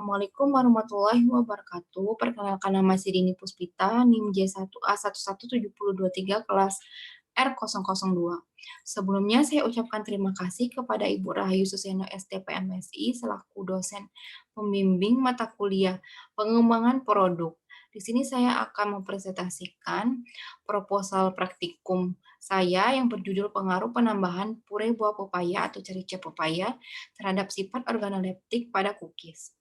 Assalamualaikum warahmatullahi wabarakatuh. Perkenalkan nama saya Dini Puspita, NIM J1A11723 kelas R002. Sebelumnya saya ucapkan terima kasih kepada Ibu Rahayu Suseno STPMSI selaku dosen pembimbing mata kuliah pengembangan produk. Di sini saya akan mempresentasikan proposal praktikum saya yang berjudul pengaruh penambahan pure buah pepaya atau cerica pepaya terhadap sifat organoleptik pada cookies.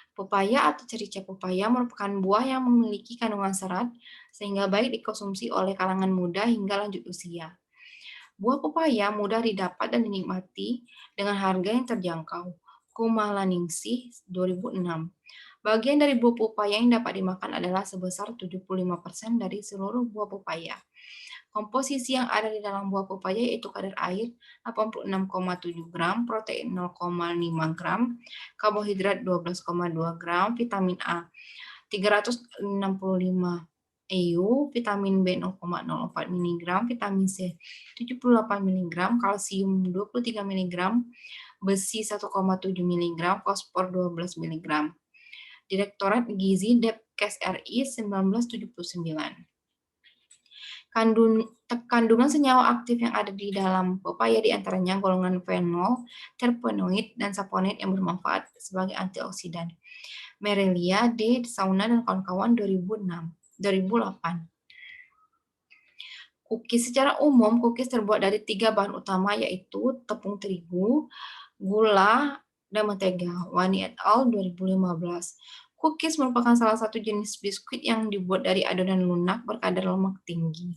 Pepaya atau cerica pepaya merupakan buah yang memiliki kandungan serat sehingga baik dikonsumsi oleh kalangan muda hingga lanjut usia. Buah pepaya mudah didapat dan dinikmati dengan harga yang terjangkau. Kumalaningsih 2006. Bagian dari buah pepaya yang dapat dimakan adalah sebesar 75% dari seluruh buah pepaya. Komposisi yang ada di dalam buah pepaya yaitu kadar air 86,7 gram, protein 0,5 gram, karbohidrat 12,2 gram, vitamin A 365 EU, vitamin B 0,04 mg, vitamin C 78 mg, kalsium 23 mg, besi 1,7 mg, fosfor 12 mg. Direktorat Gizi Depkes RI 1979. Kandungan senyawa aktif yang ada di dalam pepaya diantaranya golongan fenol, terpenoid, dan saponin yang bermanfaat sebagai antioksidan. Merelia, D. Sauna, dan kawan-kawan 2008. Cookies secara umum, cookies terbuat dari 3 bahan utama yaitu tepung terigu, gula, dan mentega. Wani et al. 2015. Cookies merupakan salah satu jenis biskuit yang dibuat dari adonan lunak berkadar lemak tinggi.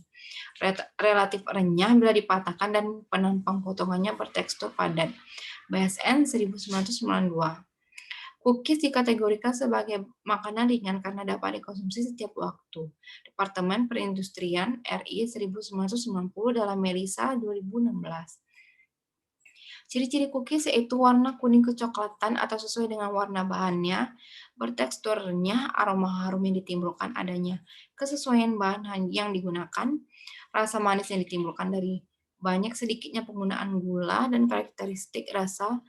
Relatif renyah bila dipatahkan dan penampang potongannya bertekstur padat. BSN 1992. Cookies dikategorikan sebagai makanan ringan karena dapat dikonsumsi setiap waktu. Departemen Perindustrian RI 1990 dalam Melisa 2016. Ciri-ciri cookies yaitu warna kuning kecoklatan atau sesuai dengan warna bahannya, bertekstur renyah, aroma harum yang ditimbulkan adanya kesesuaian bahan yang digunakan, rasa manis yang ditimbulkan dari banyak sedikitnya penggunaan gula, dan karakteristik rasa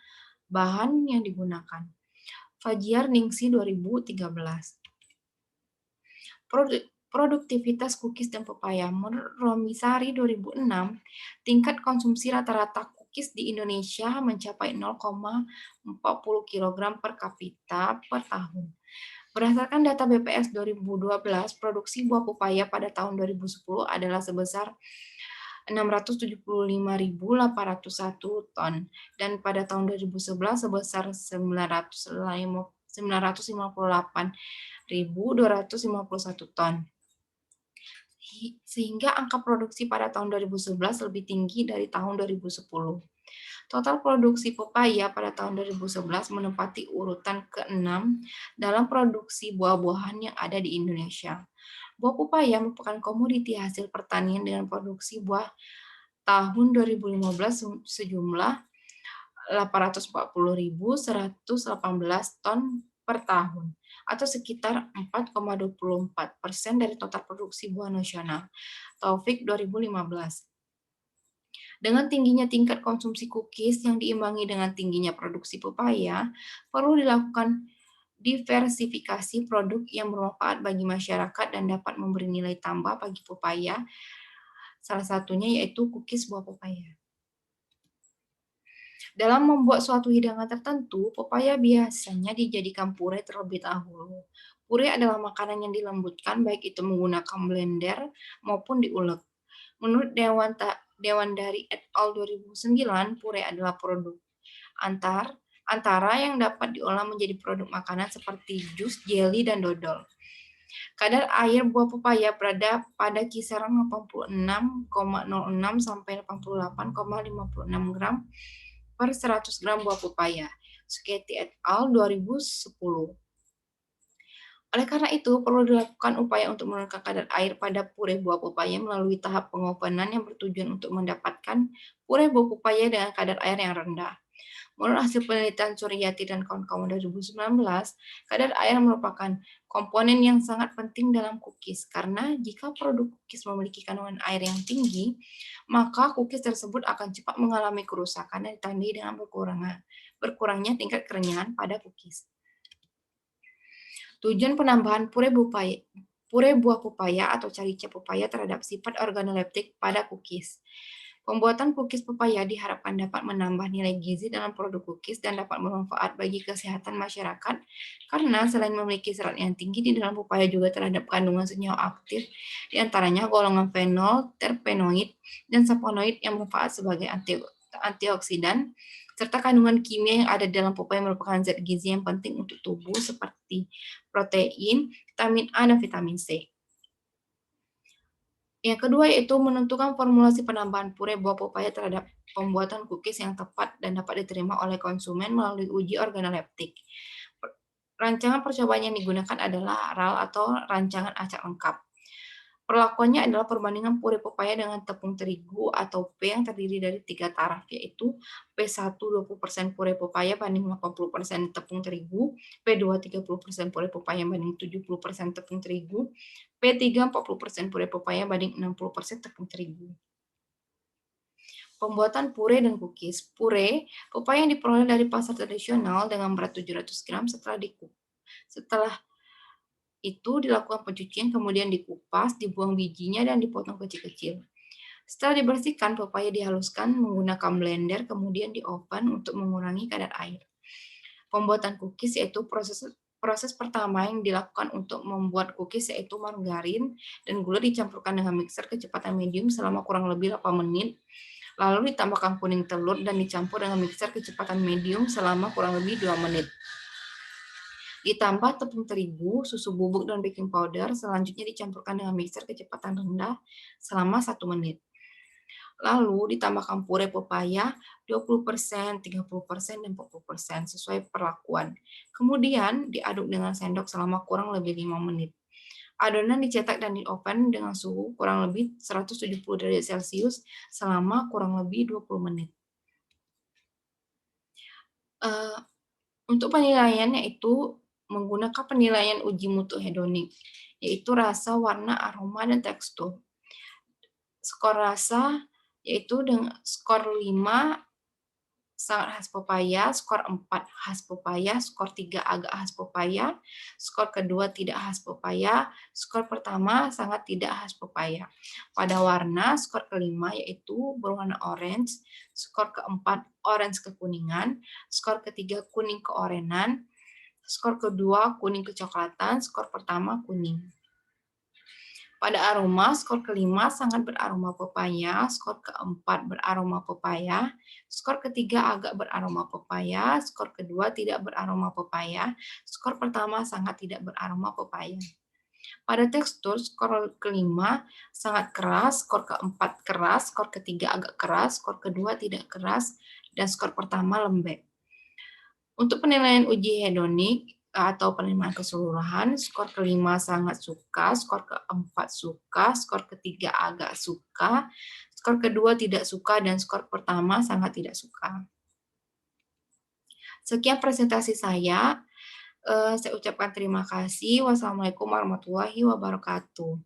bahan yang digunakan. Fajiar Ningsih 2013. Produktivitas cookies dan pepaya. Menurut Romisari 2006, tingkat konsumsi rata-rata cookies di Indonesia mencapai 0,40 kg per kapita per tahun. Berdasarkan data BPS 2012, produksi buah pepaya pada tahun 2010 adalah sebesar 675.801 ton dan pada tahun 2011 sebesar 958.251 ton. Sehingga angka produksi pada tahun 2011 lebih tinggi dari tahun 2010. Total produksi pepaya pada tahun 2011 menempati urutan ke-6 dalam produksi buah-buahan yang ada di Indonesia. Buah pepaya merupakan komoditi hasil pertanian dengan produksi buah tahun 2015 sejumlah 840.118 ton per tahun, atau sekitar 4,24% dari total produksi buah nasional. Taufik 2015. Dengan tingginya tingkat konsumsi cookies yang diimbangi dengan tingginya produksi pepaya, perlu dilakukan diversifikasi produk yang bermanfaat bagi masyarakat dan dapat memberi nilai tambah bagi pepaya. Salah satunya yaitu cookies buah pepaya. Dalam membuat suatu hidangan tertentu, pepaya biasanya dijadikan pure terlebih dahulu. Pure adalah makanan yang dilembutkan baik itu menggunakan blender maupun diulek. Menurut Dewan dari et al. 2009, pure adalah produk antara yang dapat diolah menjadi produk makanan seperti jus, jelly, dan dodol. Kadar air buah pepaya berada pada kisaran 86,06 sampai 88,56 gram per 100 gram buah pepaya. Suketi et al. 2010. Oleh karena itu, perlu dilakukan upaya untuk menurunkan kadar air pada pure buah pepaya melalui tahap pengopenan yang bertujuan untuk mendapatkan pure buah pepaya dengan kadar air yang rendah. Menurut hasil penelitian Suryati dan kawan-kawan 2019, kadar air merupakan komponen yang sangat penting dalam cookies, karena jika produk cookies memiliki kandungan air yang tinggi, maka cookies tersebut akan cepat mengalami kerusakan dan ditandai dengan berkurangnya tingkat kerenyahan pada cookies. Tujuan penambahan pure buah pepaya atau carica pepaya terhadap sifat organoleptik pada cookies. Pembuatan cookies pepaya diharapkan dapat menambah nilai gizi dalam produk cookies dan dapat bermanfaat bagi kesehatan masyarakat karena selain memiliki serat yang tinggi di dalam pepaya juga terhadap kandungan senyawa aktif diantaranya golongan fenol, terpenoid, dan saponoid yang bermanfaat sebagai antioksidan serta kandungan kimia yang ada di dalam pepaya merupakan zat gizi yang penting untuk tubuh seperti protein, vitamin A, dan vitamin C. Yang kedua yaitu menentukan formulasi penambahan pure buah pepaya terhadap pembuatan cookies yang tepat dan dapat diterima oleh konsumen melalui uji organoleptik. Rancangan percobaan yang digunakan adalah RAL atau rancangan acak lengkap. Perlakuannya adalah perbandingan pure pepaya dengan tepung terigu atau P yang terdiri dari 3 taraf, yaitu P1 20% pure pepaya banding 80% tepung terigu, P2 30% pure pepaya banding 70% tepung terigu, P3 40% pure pepaya banding 60% tepung terigu. Pembuatan pure dan cookies. Pure, pepaya yang diperoleh dari pasar tradisional dengan berat 700 gram setelah itu dilakukan pencucian, kemudian dikupas, dibuang bijinya, dan dipotong kecil-kecil. Setelah dibersihkan, pepaya dihaluskan menggunakan blender, kemudian di oven untuk mengurangi kadar air. Pembuatan cookies yaitu proses pertama yang dilakukan untuk membuat cookies yaitu margarin dan gula dicampurkan dengan mixer kecepatan medium selama kurang lebih 8 menit. Lalu ditambahkan kuning telur dan dicampur dengan mixer kecepatan medium selama kurang lebih 2 menit. Ditambah tepung terigu, susu bubuk, dan baking powder. Selanjutnya dicampurkan dengan mixer kecepatan rendah selama 1 menit. Lalu ditambahkan pure pepaya 20%, 30%, dan 40% sesuai perlakuan. Kemudian diaduk dengan sendok selama kurang lebih 5 menit. Adonan dicetak dan di oven dengan suhu kurang lebih 170 derajat Celcius selama kurang lebih 20 menit. Untuk penilaiannya itu menggunakan penilaian uji mutu hedonik, yaitu rasa, warna, aroma, dan tekstur. Skor rasa yaitu dengan skor 5 sangat khas pepaya, skor 4 khas pepaya, skor 3 agak khas pepaya, skor kedua tidak khas pepaya, skor pertama sangat tidak khas pepaya. Pada warna, skor kelima yaitu berwarna orange, skor keempat orange kekuningan, skor ketiga kuning keorenan, skor kedua kuning kecoklatan, skor pertama kuning. Pada aroma, skor kelima sangat beraroma pepaya, skor keempat beraroma pepaya, skor ketiga agak beraroma pepaya, skor kedua tidak beraroma pepaya, skor pertama sangat tidak beraroma pepaya. Pada tekstur, skor kelima sangat keras, skor keempat keras, skor ketiga agak keras, skor kedua tidak keras, dan skor pertama lembek. Untuk penilaian uji hedonik atau penerimaan keseluruhan, skor kelima sangat suka, skor keempat suka, skor ketiga agak suka, skor kedua tidak suka, dan skor pertama sangat tidak suka. Sekian presentasi saya. Saya ucapkan terima kasih. Wassalamualaikum warahmatullahi wabarakatuh.